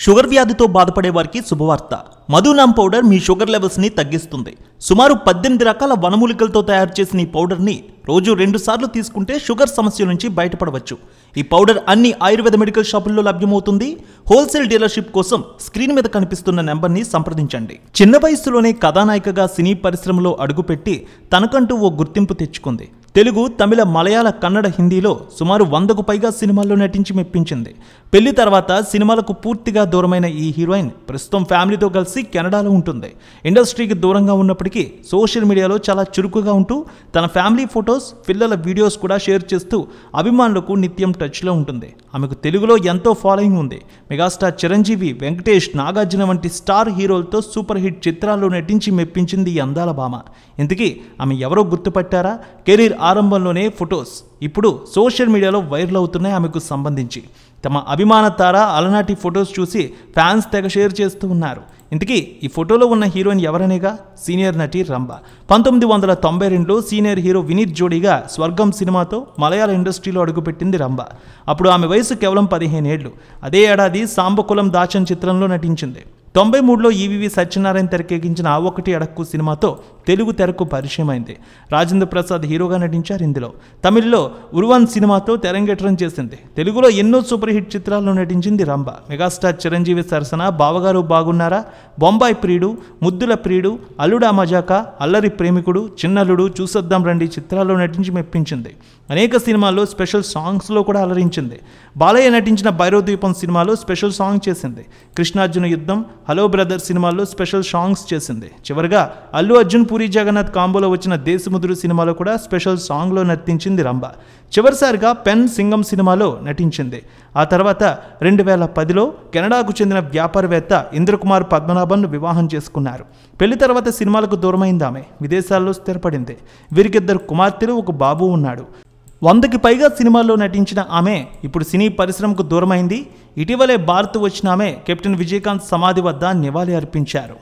Sugar వ్యాధితో బాధపడే వారికి శుభవార్త. మధునామ్ పౌడర్ మీ షుగర్ లెవెల్స్ ని తగ్గిస్తుంది. సుమారు 18 రకాల వనమూలికలతో తయారు చేసిన ఈ పౌడర్ ని రోజు 2 సార్లు తీసుకుంటే షుగర్ సమస్య నుంచి బయటపడవచ్చు. ఈ పౌడర్ అన్ని ఆయుర్వేద మెడికల్ షాపుల్లో లభ్యమవుతుంది. హోల్సేల్ డీలర్షిప్ కోసం స్క్రీన్ మీద కనిపిస్తున్న నెంబర్ ని సంప్రదించండి. చిన్న వయసులోనే కథానాయికగా సినీ పరిశ్రమలో అడుగుపెట్టి తనకంటూ ఓ గుర్తింపు తెచ్చుకుంది. తెలుగు, తమిళ, మలయాళ, కన్నడ, హిందీలో సుమారు 100కు పైగా సినిమాల్లో నటించి మెప్పించింది. పెళ్లి తర్వాత సినిమాలకు పూర్తిగా దూరమైన ఈ హీరోయిన్ ప్రస్తుతం ఫ్యామిలీతో కలిసి కెనడాలో ఉంటుంది. ఇండస్ట్రీకి దూరంగా ఉన్నప్పటికీ సోషల్ మీడియాలో చాలా చురుకుగా ఉంటూ తన ఫ్యామిలీ ఫొటోస్, పిల్లల వీడియోస్ కూడా షేర్ చేస్తూ అభిమానులకు నిత్యం టచ్లో ఉంటుంది. ఆమెకు తెలుగులో ఎంతో ఫాలోయింగ్ ఉంది. మెగాస్టార్ చిరంజీవి, వెంకటేష్, నాగార్జున వంటి స్టార్ హీరోలతో సూపర్ హిట్ చిత్రాల్లో నటించి మెప్పించింది ఈ అందాల భామ. ఇంతకీ ఆమె ఎవరో గుర్తుపట్టారా? కెరీర్ ఆరంభంలోనే ఫొటోస్ ఇప్పుడు సోషల్ మీడియాలో వైరల్ అవుతున్నాయి. ఆమెకు సంబంధించి తమ అభిమాన తార అలనాటి ఫొటోస్ చూసి ఫ్యాన్స్ తెగ షేర్ చేస్తూ ఉన్నారు. ఇంతకీ ఈ ఫోటోలో ఉన్న హీరోయిన్ ఎవరనేగా? సీనియర్ నటి రంభ. 1992లో సీనియర్ హీరో వినీత్ జోడీగా స్వర్గం సినిమాతో మలయాళ ఇండస్ట్రీలో అడుగుపెట్టింది రంభ. అప్పుడు ఆమె వయసు కేవలం 15 ఏళ్లు. అదే ఏడాది సాంబకులం దాచన్ చిత్రంలో నటించింది. 93లో ఈవీవి సత్యనారాయణ తెరకెక్కించిన ఆ ఒకటి అడక్కు సినిమాతో తెలుగు తెరకు పరిచయమైంది. రాజేంద్ర ప్రసాద్ హీరోగా నటించారు ఇందులో. తమిళ్లో ఉరువన్ సినిమాతో తెరంగేట్రం చేసింది. తెలుగులో ఎన్నో సూపర్ హిట్ చిత్రాల్లో నటించింది రంభ. మెగాస్టార్ చిరంజీవి సరసన బావగారు బాగున్నారా, బొంబాయి ప్రియుడు, ముద్దుల ప్రియుడు, అల్లుడా మజాకా, అల్లరి ప్రేమికుడు, చిన్నల్లుడు, చూసొద్దాం రండి చిత్రాల్లో నటించి మెప్పించింది. అనేక సినిమాల్లో స్పెషల్ సాంగ్స్లో కూడా అలరించింది. బాలయ్య నటించిన భైరవద్వీపం సినిమాలో స్పెషల్ సాంగ్ చేసింది. కృష్ణార్జున యుద్ధం, హలో బ్రదర్ సినిమాల్లో స్పెషల్ సాంగ్స్ చేసింది. చివరిగా అల్లు అర్జున్, పూరి జగన్నాథ్ కాంబోలో వచ్చిన దేశముదురు సినిమాలో కూడా స్పెషల్ సాంగ్లో నటించింది రంభ. చివరిసారిగా పెన్ సింగం సినిమాలో నటించింది. ఆ తర్వాత 2010లో కెనడాకు చెందిన వ్యాపారవేత్త ఇంద్రకుమార్ పద్మనాభన్ను వివాహం చేసుకున్నారు. పెళ్లి తర్వాత సినిమాలకు దూరమైంది ఆమె. విదేశాల్లో స్థిరపడింది. వీరికి 2 కుమార్తెలు, 1 బాబు ఉన్నాడు. 100కి పైగా సినిమాల్లో నటించిన ఆమె ఇప్పుడు సినీ పరిశ్రమకు దూరమైంది. ఇటీవలే భారత్ వచ్చిన ఆమె కెప్టెన్ విజయకాంత్ సమాధి వద్ద నివాళి అర్పించారు.